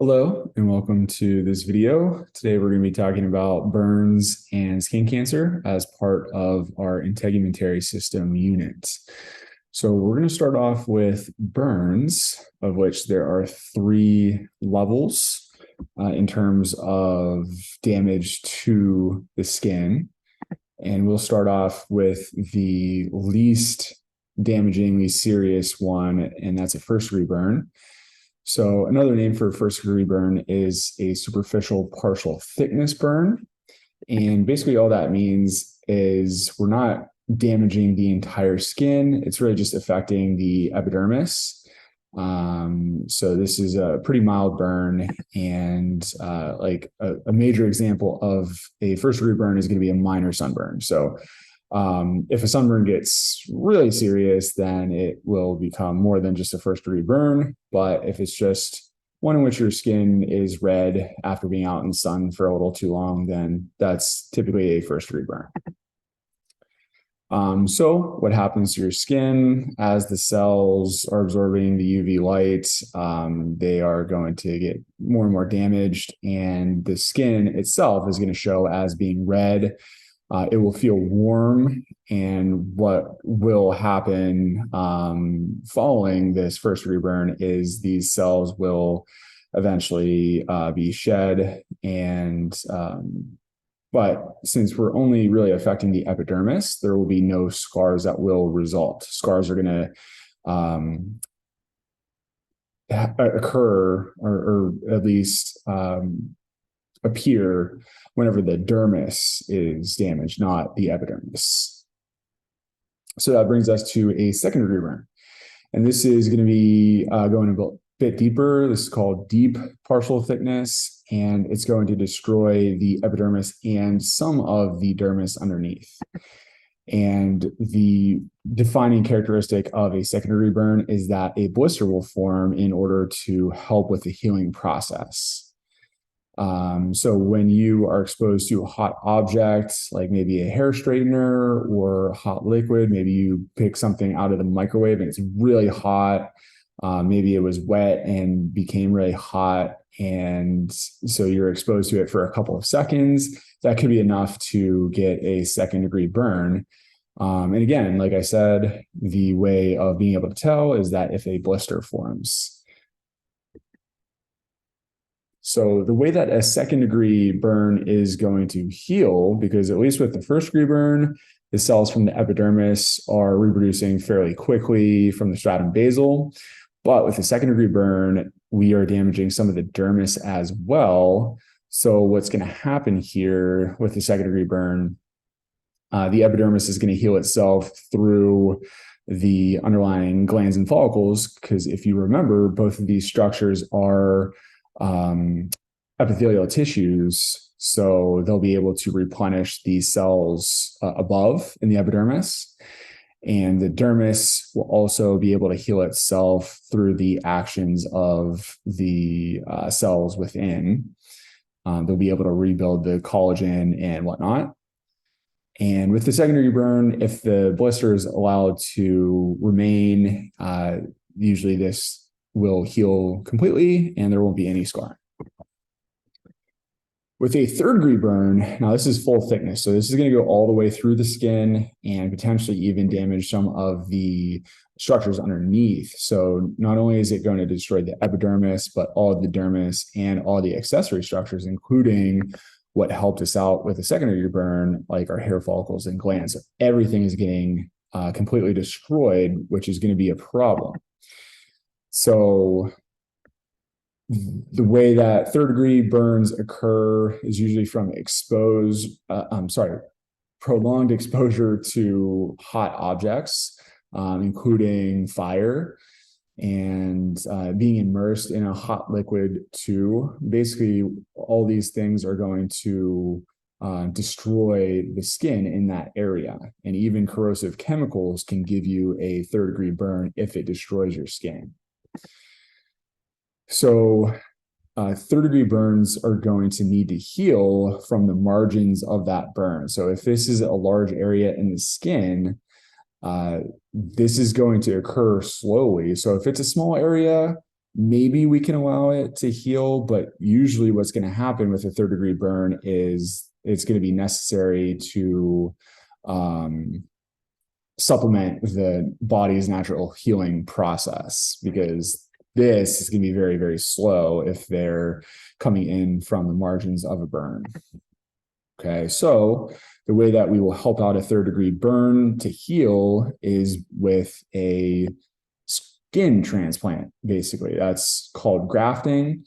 Hello and welcome to this video. Today we're going to be talking about burns and skin cancer as part of our integumentary system unit. So we're going to start off with burns, of which there are three levels in terms of damage to the skin. And we'll start off with the least damaging, least serious one, and that's a first-degree burn. So another name for first-degree burn is a superficial partial thickness burn. And basically all that means is we're not damaging the entire skin. It's really just affecting the epidermis. So this is a pretty mild burn, and like a major example of a first-degree burn is going to be a minor sunburn. So if a sunburn gets really serious, then it will become more than just a first-degree burn. But if it's just one in which your skin is red after being out in the sun for a little too long, then that's typically a first-degree burn. So what happens to your skin as the cells are absorbing the UV light? They are going to get more and more damaged, and the skin itself is going to show as being red. It will feel warm, and what will happen following this first-degree burn is these cells will eventually be shed, and but since we're only really affecting the epidermis, there will be no scars that will result. Scars are going to occur, or at least appear whenever the dermis is damaged, not the epidermis. So that brings us to a second-degree burn. And this is going to be going a bit deeper. This is called deep partial thickness, and it's going to destroy the epidermis and some of the dermis underneath. And the defining characteristic of a second-degree burn is that a blister will form in order to help with the healing process. So when you are exposed to a hot object, like maybe a hair straightener or hot liquid, maybe you pick something out of the microwave and it's really hot. Maybe it was wet and became really hot, and so you're exposed to it for a couple of seconds. That could be enough to get a second-degree burn. And again, like I said, the way of being able to tell is that if a blister forms. So the way that a second-degree burn is going to heal, because at least with the first-degree burn, the cells from the epidermis are reproducing fairly quickly from the stratum basal. But with the second-degree burn, we are damaging some of the dermis as well. So what's going to happen here with the second-degree burn, the epidermis is going to heal itself through the underlying glands and follicles, because if you remember, both of these structures are epithelial tissues, so they'll be able to replenish these cells above in the epidermis. And the dermis will also be able to heal itself through the actions of the cells within. They'll be able to rebuild the collagen and whatnot. And with the secondary burn, if the blister is allowed to remain, usually this will heal completely and there won't be any scarring. With a third-degree burn, now this is full thickness, so this is going to go all the way through the skin and potentially even damage some of the structures underneath. So not only is it going to destroy the epidermis, but all of the dermis and all the accessory structures, including what helped us out with a secondary burn, like our hair follicles and glands. So everything is getting completely destroyed, which is going to be a problem. So the way that third-degree burns occur is usually from prolonged exposure to hot objects, including fire, and being immersed in a hot liquid too. Basically, all these things are going to destroy the skin in that area. And even corrosive chemicals can give you a third-degree burn if it destroys your skin. So third-degree burns are going to need to heal from the margins of that burn. So if this is a large area in the skin, this is going to occur slowly. So if it's a small area, maybe we can allow it to heal, but usually what's going to happen with a third degree burn is it's going to be necessary to supplement the body's natural healing process, because this is going to be very, very slow if they're coming in from the margins of a burn. Okay, so the way that we will help out a third degree burn to heal is with a skin transplant, basically. That's called grafting.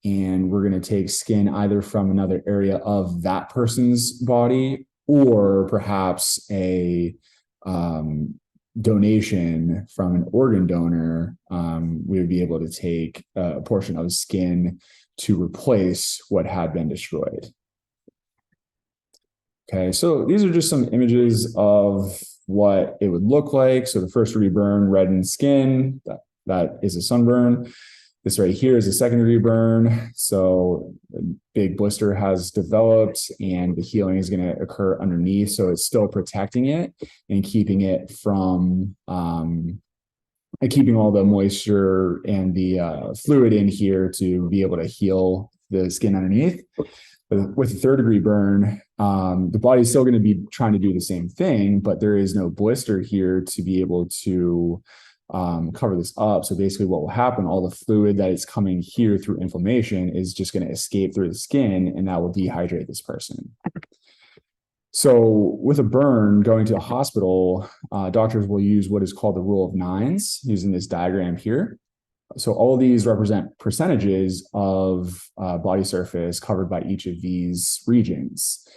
And we're going to take skin either from another area of that person's body, or perhaps a donation from an organ donor. We would be able to take a portion of skin to replace what had been destroyed. Okay, so these are just some images of what it would look like. So the first degree burn, reddened skin, that is a sunburn. This right here is a second degree burn. So a big blister has developed and the healing is going to occur underneath. So it's still protecting it and keeping it from, keeping all the moisture and the fluid in here to be able to heal the skin underneath. With a third degree burn, the body's still going to be trying to do the same thing, but there is no blister here to be able to cover this up. So basically what will happen, all the fluid that is coming here through inflammation is just going to escape through the skin, and that will dehydrate this person. So with a burn, going to a hospital, doctors will use what is called the rule of nines, using this diagram here. So all of these represent percentages of body surface covered by each of these regions.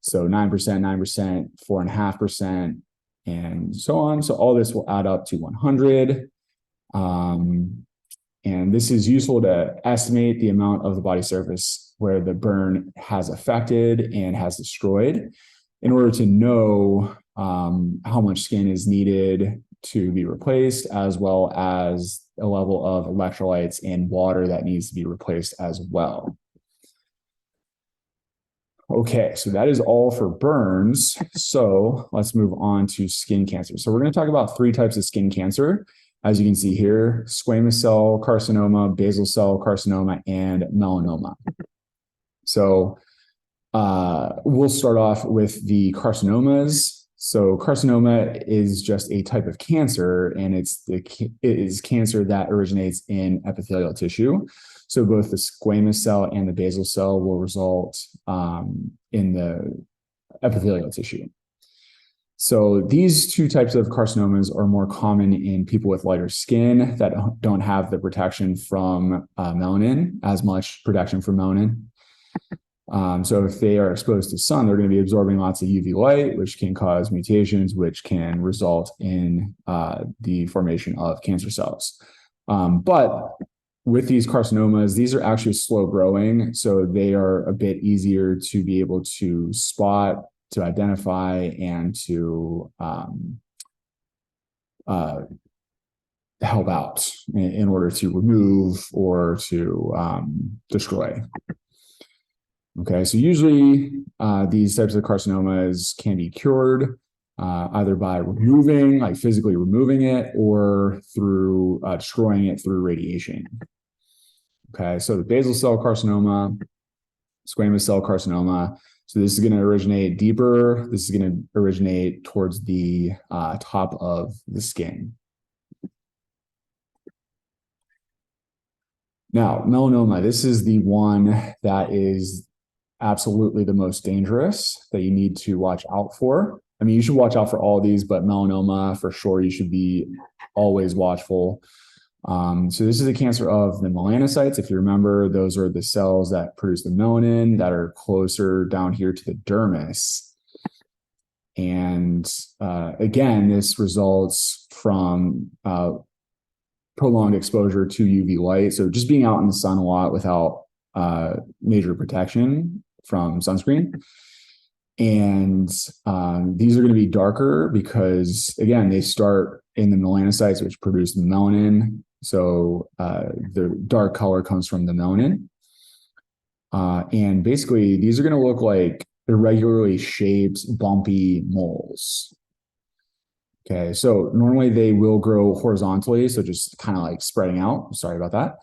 So 9%, 9%, 4.5%, and so on. So all this will add up to 100. And this is useful to estimate the amount of the body surface where the burn has affected and has destroyed, in order to know how much skin is needed to be replaced, as well as a level of electrolytes and water that needs to be replaced as well. Okay, so that is all for burns. So let's move on to skin cancer. So we're going to talk about 3 types of skin cancer. As you can see here, squamous cell carcinoma, basal cell carcinoma, and melanoma. So we'll start off with the carcinomas. So carcinoma is just a type of cancer, and it is cancer that originates in epithelial tissue. So both the squamous cell and the basal cell will result in the epithelial tissue. So these 2 types of carcinomas are more common in people with lighter skin that don't have the protection from melanin, as much protection from melanin. So if they are exposed to sun, they're going to be absorbing lots of UV light, which can cause mutations, which can result in the formation of cancer cells. But with these carcinomas, these are actually slow growing, so they are a bit easier to be able to spot, to identify, and to help out in order to remove or to destroy. Okay, so usually these types of carcinomas can be cured either by removing, like physically removing it, or through destroying it through radiation. Okay, so the basal cell carcinoma, squamous cell carcinoma. So this is going to originate deeper. This is going to originate towards the top of the skin. Now, melanoma, this is the one that is absolutely the most dangerous, that you need to watch out for. I mean, you should watch out for all of these, but melanoma, for sure, you should be always watchful. So this is a cancer of the melanocytes. If you remember, those are the cells that produce the melanin that are closer down here to the dermis. And again, this results from prolonged exposure to UV light. So just being out in the sun a lot without major protection from sunscreen. And these are going to be darker because, again, they start in the melanocytes, which produce the melanin. So the dark color comes from the melanin. And basically, these are going to look like irregularly shaped, bumpy moles. Okay, so normally they will grow horizontally, so just kind of like spreading out. Sorry about that.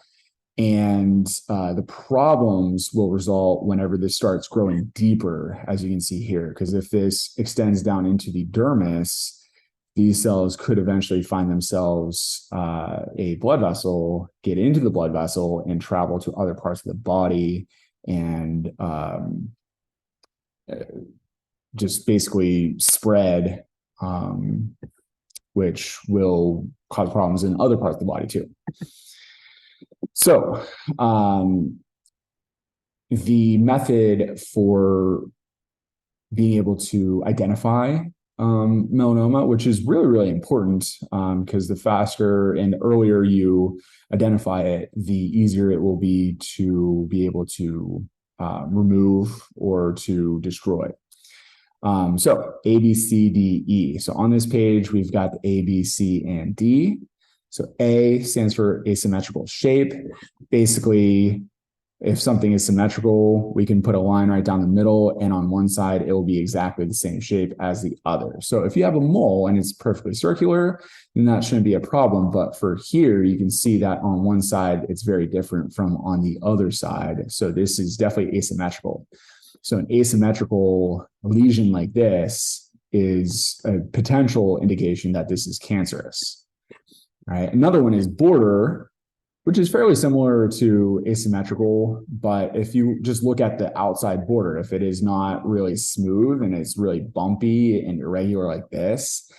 And the problems will result whenever this starts growing deeper, as you can see here, because if this extends down into the dermis, these cells could eventually find themselves a blood vessel, get into the blood vessel, and travel to other parts of the body, and just basically spread, which will cause problems in other parts of the body too. So the method for being able to identify melanoma, which is really, really important, because the faster and earlier you identify it, the easier it will be to be able to remove or to destroy. So A, B, C, D, E. So on this page, we've got the A, B, C, and D. So A stands for asymmetrical shape. Basically, if something is symmetrical, we can put a line right down the middle, and on one side, it will be exactly the same shape as the other. So if you have a mole and it's perfectly circular, then that shouldn't be a problem. But for here, you can see that on one side, it's very different from on the other side. So this is definitely asymmetrical. So an asymmetrical lesion like this is a potential indication that this is cancerous. All right. Another one is border, which is fairly similar to asymmetrical, but if you just look at the outside border, if it is not really smooth and it's really bumpy and irregular like this,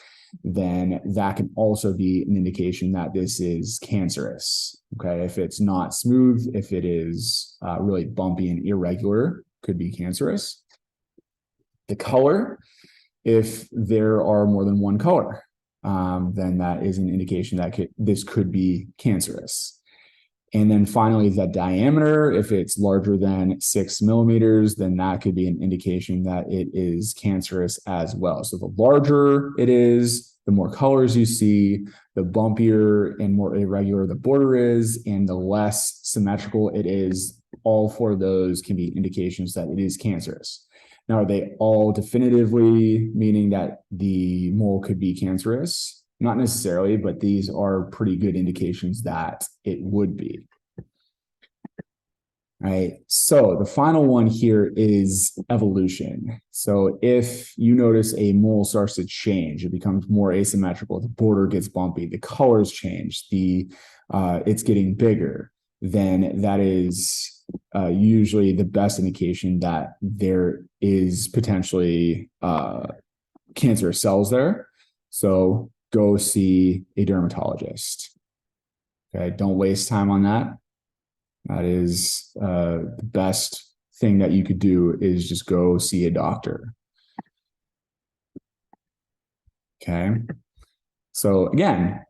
then that can also be an indication that this is cancerous. Okay. If it's not smooth, if it is really bumpy and irregular, could be cancerous. The color, if there are more than one color, then that is an indication that this could be cancerous. And then finally, the diameter, if it's larger than 6 millimeters, then that could be an indication that it is cancerous as well. So the larger it is, the more colors you see, the bumpier and more irregular the border is, and the less symmetrical it is. All four of those can be indications that it is cancerous. Now, are they all definitively meaning that the mole could be cancerous? Not necessarily, but these are pretty good indications that it would be. All right. So the final one here is evolution. So if you notice a mole starts to change, it becomes more asymmetrical, the border gets bumpy, the colors change, it's getting bigger, then that is usually the best indication that there is potentially cancerous cells there. So go see a dermatologist. Okay, don't waste time on that. That is the best thing that you could do is just go see a doctor. Okay, so again,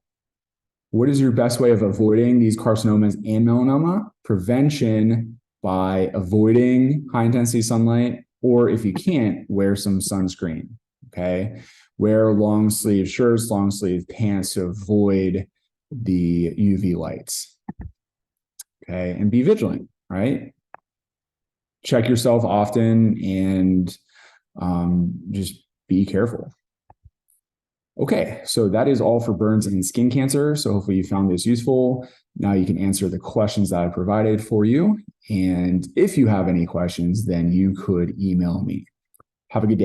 what is your best way of avoiding these carcinomas and melanoma? Prevention by avoiding high intensity sunlight, or if you can't, wear some sunscreen. Okay, wear long sleeve shirts, long sleeve pants to avoid the UV lights. Okay, and be vigilant, right? Check yourself often and just be careful. Okay, so that is all for burns and skin cancer. So hopefully you found this useful. Now you can answer the questions that I provided for you. And if you have any questions, then you could email me. Have a good day.